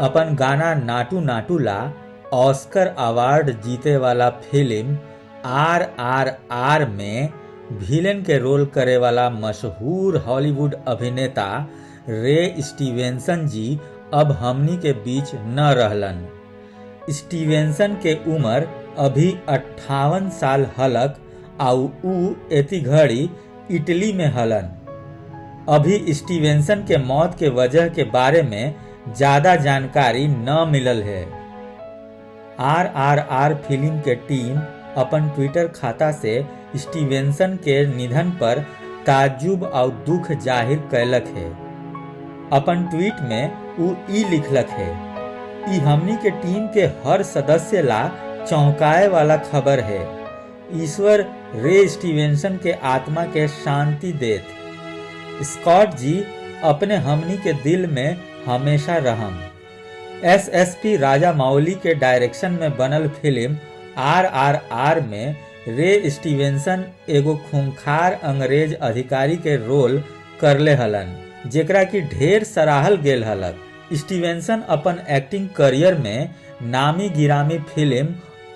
अपन गाना नाटू नाटू ला ऑस्कर अवार्ड जीते वाला फिल्म RRR में विलेन के रोल करे वाला मशहूर हॉलीवुड अभिनेता रे स्टीवेंसन जी अब हमनी के बीच न रहलन। स्टीवेंसन के उम्र अभी 58 साल हलक आउ ऊ एती घड़ी इटली में हलन। अभी स्टीवेंसन के मौत के वजह के बारे में ज्यादा जानकारी न मिलल है। RRR फिल्म के टीम अपन ट्विटर खाता से स्टीवेंसन के निधन पर ताज्जुब और दुख जाहिर कैलक है। अपन ट्वीट में ऊ ई लिखलक है, ई हमनी के टीम के हर सदस्य ला चौंकाए वाला खबर है। ईश्वर रे स्टीवेंसन के आत्मा के शांति देत। स्कॉट जी अपने हमनी के दिल में हमेशा रहम। SSP राजामौली के डायरेक्शन में बनल फिल्म RRR में रे स्टीवेंसन एगो खूंखार अंग्रेज अधिकारी के रोल करले हलन, जेकरा की ढेर सराहल गेल हलक। स्टीवेंसन अपन एक्टिंग करियर में नामी गिरामी फिल्म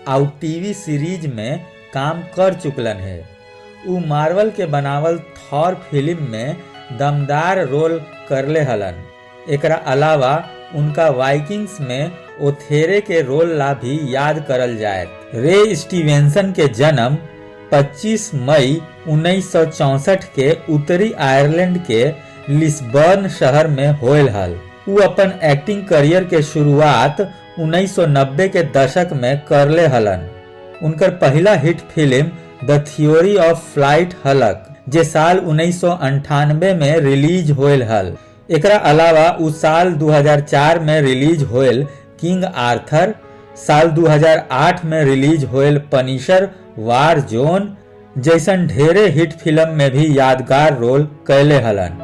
और टीवी सीरीज में काम कर चुकलन है। ऊ मार्वल के बनावल थॉर फिल्म में दमदार रोल करले हलन। एकरा अलावा उनका वाइकिंग्स में ओथेरे के रोल ला भी याद करल जाए। रे स्टीवेंसन के जन्म 25 मई 1964 के उत्तरी आयरलैंड के लिस्बर्न शहर में होयल हल। ऊ अपन एक्टिंग करियर के शुरुआत 1990 के दशक में करले हलन। उनकर पहला hit film the theory of flat हलक, जे साल 1998 में रिलीज होयल हल। एकरा अलावा उ साल 2004 में रिलीज होयल किंग आर्थर, साल 2008 में रिलीज होयल पनिशर वार जोन जैसन ढेरे हिट फिल्म में भी यादगार रोल कैले हलन।